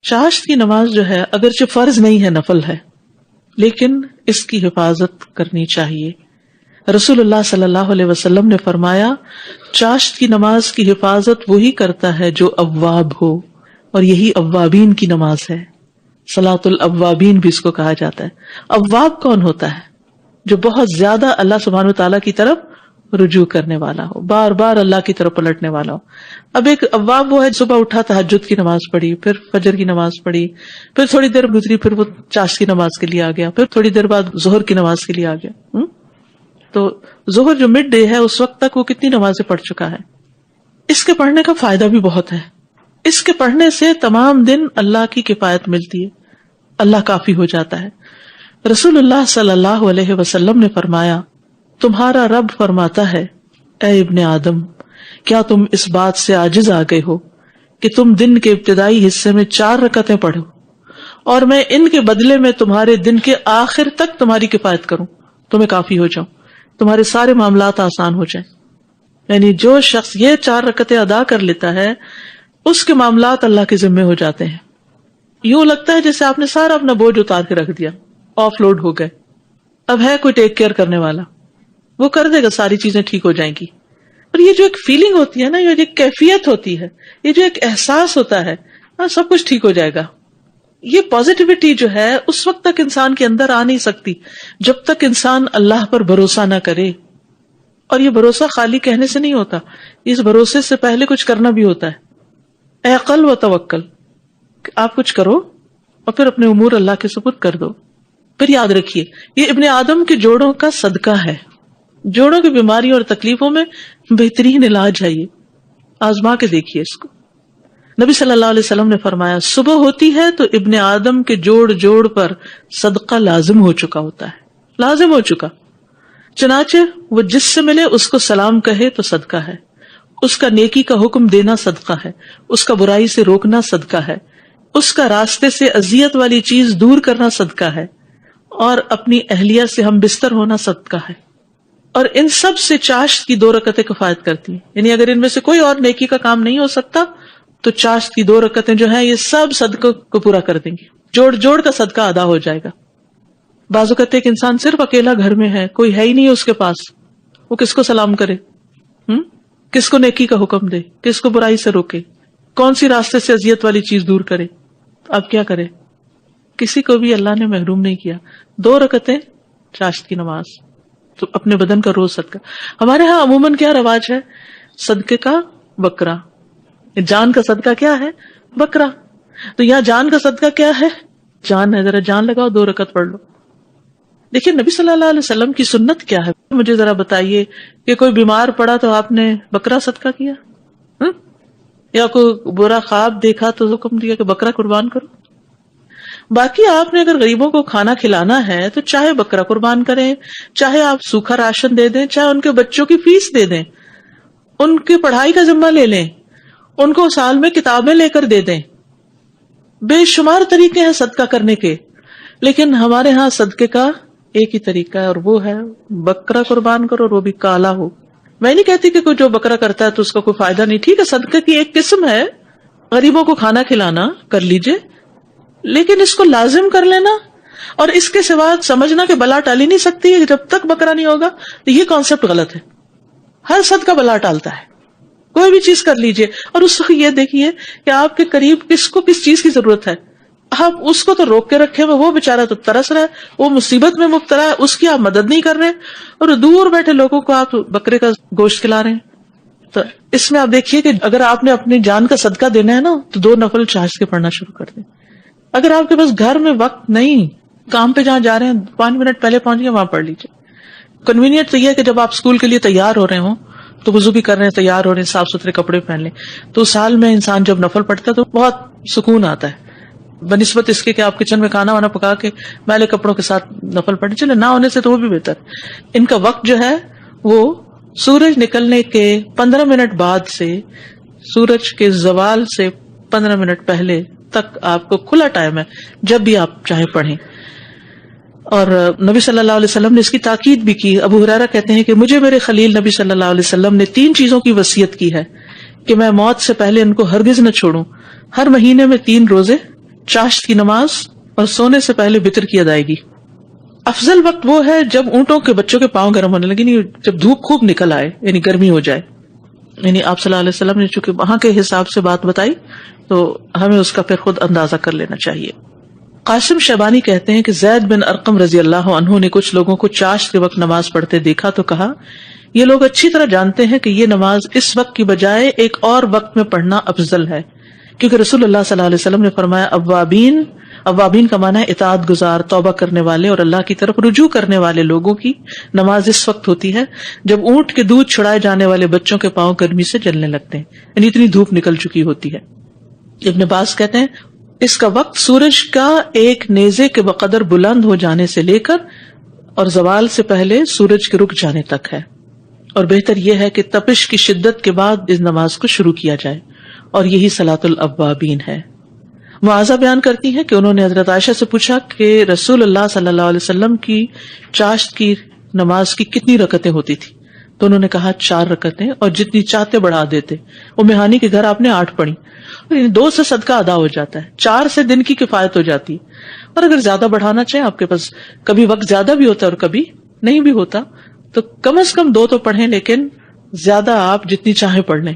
چاشت کی نماز جو ہے اگرچہ فرض نہیں ہے، نفل ہے، لیکن اس کی حفاظت کرنی چاہیے۔ رسول اللہ صلی اللہ علیہ وسلم نے فرمایا، چاشت کی نماز کی حفاظت وہی کرتا ہے جو اواب ہو، اور یہی اوابین کی نماز ہے۔ صلاۃ الاوابین بھی اس کو کہا جاتا ہے۔ اواب کون ہوتا ہے؟ جو بہت زیادہ اللہ سبحانہ وتعالیٰ کی طرف رجوع کرنے والا ہو، بار بار اللہ کی طرف پلٹنے والا ہو۔ اب ایک اواب وہ ہے صبح اٹھا تہجد کی نماز پڑھی، پھر فجر کی نماز پڑھی، پھر تھوڑی دیر گزری پھر وہ چاشت کی نماز کے لیے آ گیا، پھر تھوڑی دیر بعد ظہر کی نماز کے لیے آ گیا۔ تو ظہر جو مڈ ڈے ہے اس وقت تک وہ کتنی نمازیں پڑھ چکا ہے۔ اس کے پڑھنے کا فائدہ بھی بہت ہے۔ اس کے پڑھنے سے تمام دن اللہ کی کفایت ملتی ہے، اللہ کافی ہو جاتا ہے۔ رسول اللہ صلی اللہ علیہ وسلم نے فرمایا، تمہارا رب فرماتا ہے، اے ابن آدم، کیا تم اس بات سے عاجز آ گئے ہو کہ تم دن کے ابتدائی حصے میں 4 رکعتیں پڑھو اور میں ان کے بدلے میں تمہارے دن کے آخر تک تمہاری کفایت کروں، تمہیں کافی ہو جاؤں، تمہارے سارے معاملات آسان ہو جائیں۔ یعنی جو شخص یہ 4 رکعتیں ادا کر لیتا ہے اس کے معاملات اللہ کے ذمے ہو جاتے ہیں۔ یوں لگتا ہے جیسے آپ نے سارا اپنا بوجھ اتار کے رکھ دیا، آف لوڈ ہو گئے، اب ہے کوئی ٹیک کیئر کرنے والا، وہ کر دے گا، ساری چیزیں ٹھیک ہو جائیں گی۔ اور یہ جو ایک فیلنگ ہوتی ہے نا، یہ جو ایک کیفیت ہوتی ہے، یہ جو ایک احساس ہوتا ہے، سب کچھ ٹھیک ہو جائے گا، یہ پازیٹیوٹی جو ہے اس وقت تک انسان کے اندر آ نہیں سکتی جب تک انسان اللہ پر بھروسہ نہ کرے۔ اور یہ بھروسہ خالی کہنے سے نہیں ہوتا، اس بھروسے سے پہلے کچھ کرنا بھی ہوتا ہے۔ اے عقل و توکل، آپ کچھ کرو اور پھر اپنے امور اللہ کے سپرد کر دو۔ پھر یاد رکھیے، یہ ابن آدم کے جوڑوں کا صدقہ ہے۔ جوڑوں کی بیماریوں اور تکلیفوں میں بہترین علاج ہے، یہ آزما کے دیکھیے اس کو۔ نبی صلی اللہ علیہ وسلم نے فرمایا، صبح ہوتی ہے تو ابن آدم کے جوڑ جوڑ پر صدقہ لازم ہو چکا ہوتا ہے، لازم ہو چکا، چنانچہ وہ جس سے ملے اس کو سلام کہے تو صدقہ ہے، اس کا نیکی کا حکم دینا صدقہ ہے، اس کا برائی سے روکنا صدقہ ہے، اس کا راستے سے اذیت والی چیز دور کرنا صدقہ ہے، اور اپنی اہلیہ سے ہم بستر ہونا صدقہ ہے۔ اور ان سب سے چاشت کی 2 رکعتیں کفایت کرتی ہیں۔ یعنی اگر ان میں سے کوئی اور نیکی کا کام نہیں ہو سکتا تو چاشت کی 2 رکعتیں جو ہیں یہ سب صدقوں کو پورا کر دیں گی، جوڑ جوڑ کا صدقہ ادا ہو جائے گا۔ بعض اوقات ایک انسان صرف اکیلا گھر میں ہے، کوئی ہے ہی نہیں اس کے پاس، وہ کس کو سلام کرے، کس کو نیکی کا حکم دے، کس کو برائی سے روکے، کون سی راستے سے اذیت والی چیز دور کرے، اب کیا کرے؟ کسی کو بھی اللہ نے محروم نہیں کیا۔ 2 رکعتیں چاشت کی نماز، تو اپنے بدن کا روز صدقہ۔ ہمارے ہاں عموماً کیا رواج ہے؟ صدقے کا بکرا، جان کا صدقہ کیا ہے؟ بکرا۔ تو یہاں جان کا صدقہ کیا ہے؟ جان ہے، ذرا جان لگاؤ، 2 رکعت پڑھ لو۔ دیکھیے نبی صلی اللہ علیہ وسلم کی سنت کیا ہے، مجھے ذرا بتائیے کہ کوئی بیمار پڑا تو آپ نے بکرا صدقہ کیا، یا کوئی برا خواب دیکھا تو حکم دیا کہ بکرا قربان کرو؟ باقی آپ نے اگر غریبوں کو کھانا کھلانا ہے تو چاہے بکرا قربان کریں، چاہے آپ سوکھا راشن دے دیں، چاہے ان کے بچوں کی فیس دے دیں، ان کی پڑھائی کا ذمہ لے لیں، ان کو سال میں کتابیں لے کر دے دیں، بے شمار طریقے ہیں صدقہ کرنے کے۔ لیکن ہمارے ہاں صدقے کا ایک ہی طریقہ ہے، اور وہ ہے بکرا قربان کرو، اور وہ بھی کالا ہو۔ میں نہیں کہتی کہ کوئی جو بکرا کرتا ہے تو اس کا کوئی فائدہ نہیں، ٹھیک ہے، صدقے کی ایک قسم ہے، غریبوں کو کھانا کھلانا کر لیجئے، لیکن اس کو لازم کر لینا اور اس کے سوا سمجھنا کہ بلا ٹالی نہیں سکتی ہے جب تک بکرا نہیں ہوگا، تو یہ کانسیپٹ غلط ہے۔ ہر صدقہ بلا ٹالتا ہے، کوئی بھی چیز کر لیجئے، اور اس وقت یہ دیکھیے کہ آپ کے قریب کس کو کس چیز کی ضرورت ہے، آپ اس کو تو روک کے رکھے ہوئے، وہ بےچارا تو ترس رہا ہے، وہ مصیبت میں مبتلا ہے، اس کی آپ مدد نہیں کر رہے، اور دور بیٹھے لوگوں کو آپ بکرے کا گوشت کھلا رہے ہیں۔ تو اس میں آپ دیکھیے کہ اگر آپ نے اپنی جان کا صدقہ دینا ہے نا تو 2 نفل چاشت کے پڑھنا شروع کر دیں۔ اگر آپ کے پاس گھر میں وقت نہیں، کام پہ جہاں جا رہے ہیں 5 منٹ پہلے پہنچ گئے، وہاں پڑھ لیجیے۔ کنوینئنٹ تو یہ ہے کہ جب آپ اسکول کے لیے تیار ہو رہے ہوں تو وضو بھی کر رہے ہیں، تیار ہو رہے ہیں، صاف ستھرے کپڑے پہن لیں، تو سال میں انسان جب نفل پڑھتا ہے تو بہت سکون آتا ہے، بنسبت اس کے کہ آپ کچن میں کھانا وانا پکا کے میلے کپڑوں کے ساتھ نفل پڑھیں۔ چلے نہ ہونے سے تو وہ بھی بہتر۔ ان کا وقت جو ہے وہ سورج نکلنے کے 15 منٹ بعد سے سورج کے زوال سے 15 منٹ پہلے تک آپ کو کھلا ٹائم ہے، جب بھی آپ چاہیں پڑھیں۔ اور نبی صلی اللہ علیہ وسلم نے اس کی تاکید بھی کی۔ ابو ہریرہ کہتے ہیں کہ مجھے میرے خلیل نبی صلی اللہ علیہ وسلم نے 3 چیزوں کی وصیت کی ہے کہ میں موت سے پہلے ان کو ہرگز نہ چھوڑوں۔ ہر مہینے میں 3 روزے چاشت کی نماز اور سونے سے پہلے وتر کی ادائیگی. افضل وقت وہ ہے جب اونٹوں کے بچوں کے پاؤں گرم ہونے لگے، جب دھوپ خوب نکل آئے، یعنی گرمی ہو جائے. یعنی آپ صلی اللہ علیہ وسلم نے چونکہ وہاں کے حساب سے بات بتائی تو ہمیں اس کا پھر خود اندازہ کر لینا چاہیے. قاسم شیبانی کہتے ہیں کہ زید بن ارقم رضی اللہ عنہ نے کچھ لوگوں کو چاشت کے وقت نماز پڑھتے دیکھا تو کہا، یہ لوگ اچھی طرح جانتے ہیں کہ یہ نماز اس وقت کی بجائے ایک اور وقت میں پڑھنا افضل ہے، کیونکہ رسول اللہ صلی اللہ علیہ وسلم نے فرمایا اوابین کا معنی ہے اطاعت گزار، توبہ کرنے والے اور اللہ کی طرف رجوع کرنے والے لوگوں کی نماز اس وقت ہوتی ہے جب اونٹ کے دودھ چھڑائے جانے والے بچوں کے پاؤں گرمی سے جلنے لگتے ہیں، یعنی اتنی دھوپ نکل چکی ہوتی ہے. ابن باز کہتے ہیں اس کا وقت سورج کا ایک نیزے کے بقدر بلند ہو جانے سے لے کر اور زوال سے پہلے سورج کے رک جانے تک ہے، اور بہتر یہ ہے کہ تپش کی شدت کے بعد اس نماز کو شروع کیا جائے، اور یہی صلاۃ الاوابین ہے. معاذہ بیان کرتی ہیں کہ انہوں نے حضرت عائشہ سے پوچھا کہ رسول اللہ صلی اللہ علیہ وسلم کی چاشت کی نماز کی کتنی رکعتیں ہوتی تھی، تو انہوں نے کہا 4 رکعتیں، اور جتنی چاہتے بڑھا دیتے. مہانی کے گھر آپ نے 8 پڑھی، 2 سے صدقہ ادا ہو جاتا ہے، 4 سے دن کی کفایت ہو جاتی ہے. اور اگر زیادہ بڑھانا چاہیں، آپ کے پاس کبھی وقت زیادہ بھی ہوتا ہے اور کبھی نہیں بھی ہوتا، تو کم از کم 2 تو پڑھیں، لیکن زیادہ آپ جتنی چاہیں پڑھ لیں.